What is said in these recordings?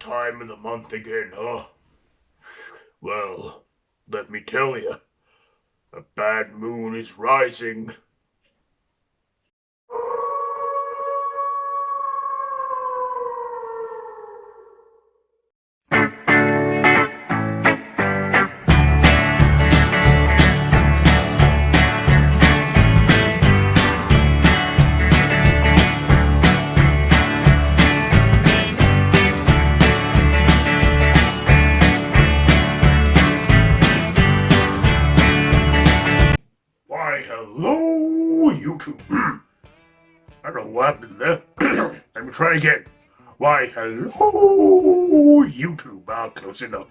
time of the month again, huh? Well, let me tell you, a bad moon is rising. Why, hello, YouTube. I don't know what happened there. Let me try again. Why, hello, YouTube. Ah, close enough.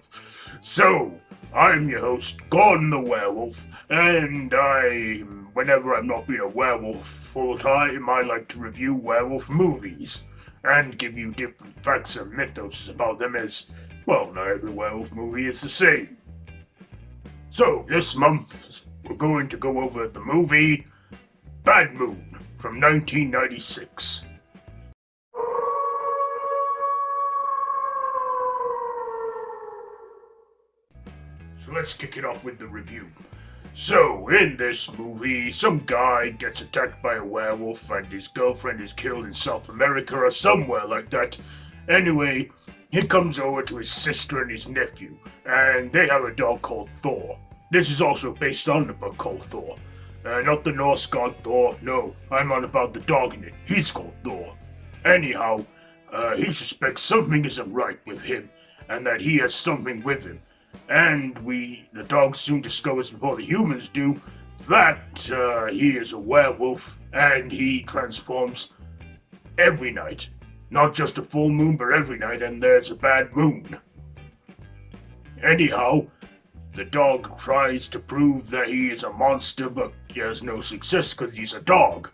So, I'm your host, Gordon the Werewolf, and whenever I'm not being a werewolf full time, I like to review werewolf movies and give you different facts and mythos about them as, well, not every werewolf movie is the same. So, this month, we're going to go over the movie Bad Moon from 1996. So let's kick it off with the review. So, in this movie, some guy gets attacked by a werewolf and his girlfriend is killed in South America or somewhere like that. Anyway, he comes over to his sister and his nephew, and they have a dog called Thor. This is also based on the book called Thor. Not the Norse god Thor, no, I'm on about the dog in it. He's called Thor. Anyhow, he suspects something isn't right with him, and that he has something with him. And the dog soon discovers before the humans do, that he is a werewolf, and he transforms every night. Not just a full moon, but every night, and there's a bad moon. Anyhow, the dog tries to prove that he is a monster, but he has no success because he's a dog.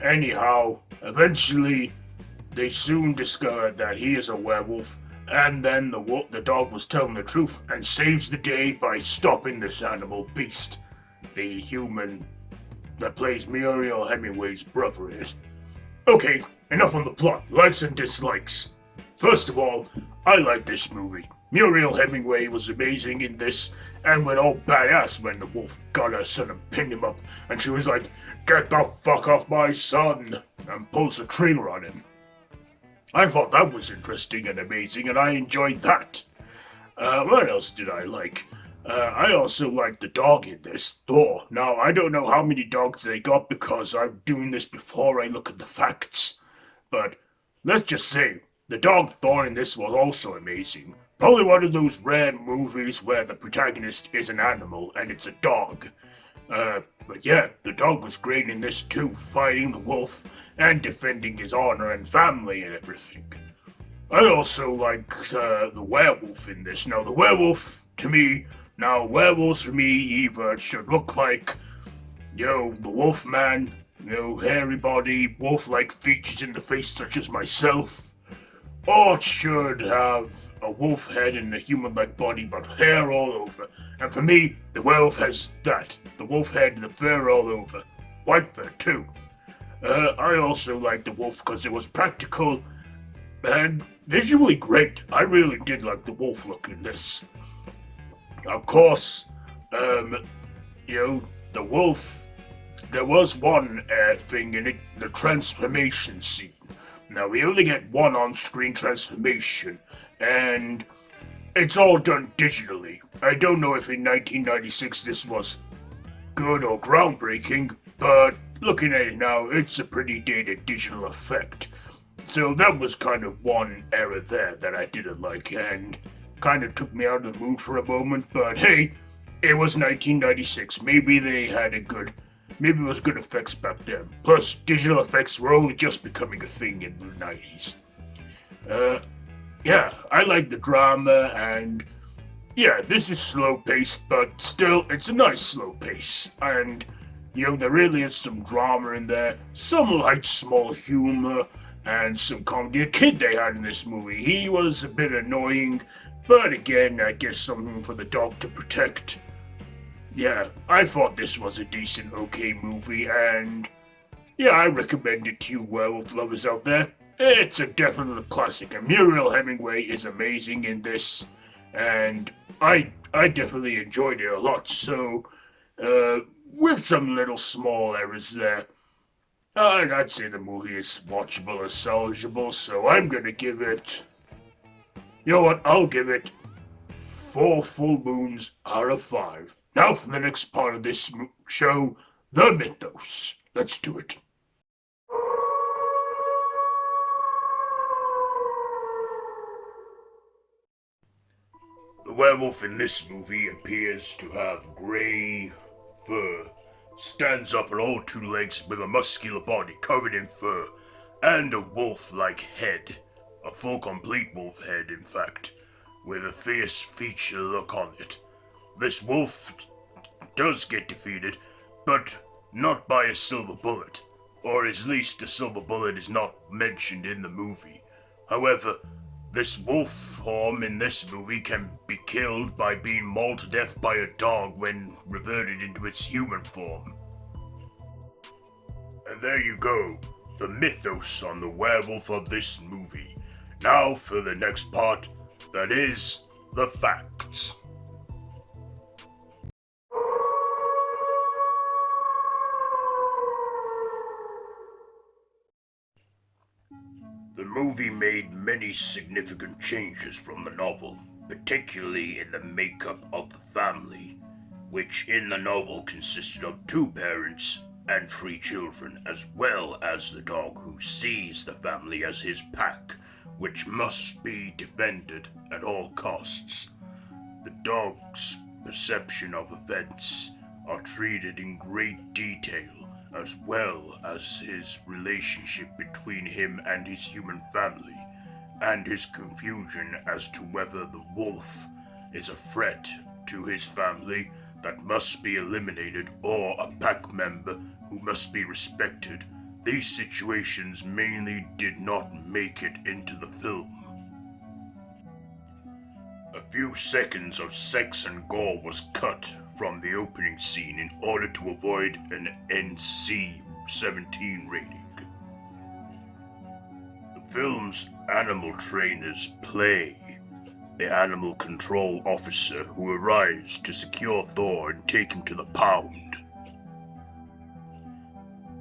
Anyhow, eventually, they soon discover that he is a werewolf, and then the dog was telling the truth and saves the day by stopping this animal beast. The human that plays Mariel Hemingway's brother is. Okay, enough on the plot. Likes and dislikes. First of all, I like this movie. Mariel Hemingway was amazing in this and went all badass when the wolf got her son and pinned him up, and she was like, "Get the fuck off my son!" and pulls the trigger on him. I thought that was interesting and amazing, and I enjoyed that. What else did I like? I also liked the dog in this, Thor. Now, I don't know how many dogs they got because I'm doing this before I look at the facts. But let's just say, the dog Thor in this was also amazing. Probably one of those rare movies where the protagonist is an animal and it's a dog. But yeah, the dog was great in this too, fighting the wolf and defending his honor and family and everything. I also liked the werewolf in this. Now, the werewolf, to me, werewolves for me either should look like, the wolf man, hairy body, wolf-like features in the face such as myself, or it should have a wolf head and a human-like body but hair all over. And for me, the werewolf has that, the wolf head and the fur all over. White fur too. I also liked the wolf because it was practical and visually great. I really did like the wolf look in this. Of course, the wolf, there was one thing in it, the transformation scene. Now, we only get one on-screen transformation, and it's all done digitally. I don't know if in 1996 this was good or groundbreaking, but looking at it now, it's a pretty dated digital effect. So that was kind of one error there that I didn't like, and kind of took me out of the mood for a moment, but hey, it was 1996. Maybe it was good effects back then. Plus, digital effects were only just becoming a thing in the 90s. Yeah, I like the drama, and yeah, this is slow-paced, but still, it's a nice slow pace. And, there really is some drama in there, some light, small humor, and some comedy. The kid they had in this movie, he was a bit annoying, but again, I guess something for the dog to protect. Yeah, I thought this was a decent, okay movie, and yeah, I recommend it to you werewolf lovers out there. It's a definite classic, and Muriel Hemingway is amazing in this, and I definitely enjoyed it a lot. So, with some little small errors there, I'd say the movie is watchable and salvageable. So I'm gonna give it. You know what? I'll give it 4 full moons out of 5. Now for the next part of this show, the mythos. Let's do it. The werewolf in this movie appears to have grey fur, stands up on all 2 legs with a muscular body covered in fur, and a wolf-like head. A full complete wolf head, in fact, with a fierce feature look on it. This wolf does get defeated, but not by a silver bullet, or at least a silver bullet is not mentioned in the movie. However, this wolf form in this movie can be killed by being mauled to death by a dog when reverted into its human form. And there you go, the mythos on the werewolf of this movie. Now for the next part, that is, the facts. The movie made many significant changes from the novel, particularly in the makeup of the family, which in the novel consisted of 2 parents and 3 children, as well as the dog who sees the family as his pack, which must be defended at all costs. The dog's perception of events are treated in great detail, as well as his relationship between him and his human family, and his confusion as to whether the wolf is a threat to his family that must be eliminated or a pack member who must be respected. These situations mainly did not make it into the film. A few seconds of sex and gore was cut from the opening scene in order to avoid an NC-17 rating. The film's animal trainers play the animal control officer who arrives to secure Thor and take him to the pound.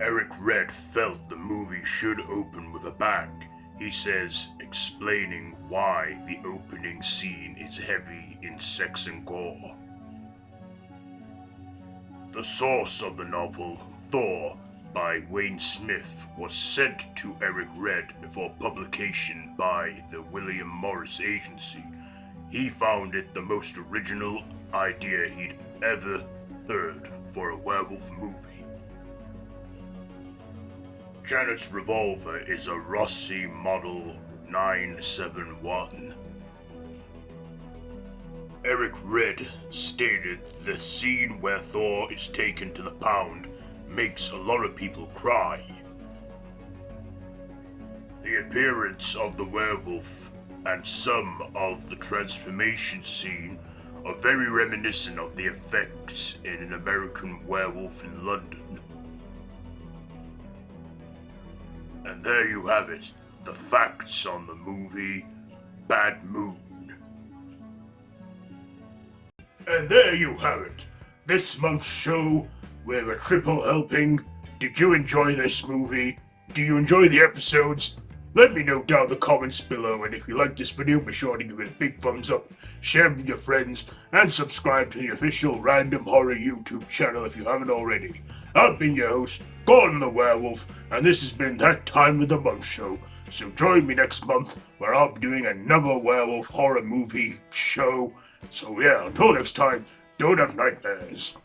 Eric Red felt the movie should open with a bang. He says, explaining why the opening scene is heavy in sex and gore. The source of the novel, Thor, by Wayne Smith, was sent to Eric Red before publication by the William Morris Agency. He found it the most original idea he'd ever heard for a werewolf movie. Janet's revolver is a Rossi Model 971. Eric Red stated the scene where Thor is taken to the pound makes a lot of people cry. The appearance of the werewolf and some of the transformation scene are very reminiscent of the effects in An American Werewolf in London. And there you have it, the facts on the movie Bad Moon. And there you have it, this month's show with a triple helping. Did you enjoy this movie? Do you enjoy the episodes? Let me know down in the comments below, and if you like this video, be sure to give it a big thumbs up, share it with your friends, and subscribe to the official Random Horror YouTube channel if you haven't already. I've been your host, Gordon the Werewolf, and this has been That Time of the Month show. So join me next month, where I'll be doing another werewolf horror movie show. So yeah, until next time, don't have nightmares.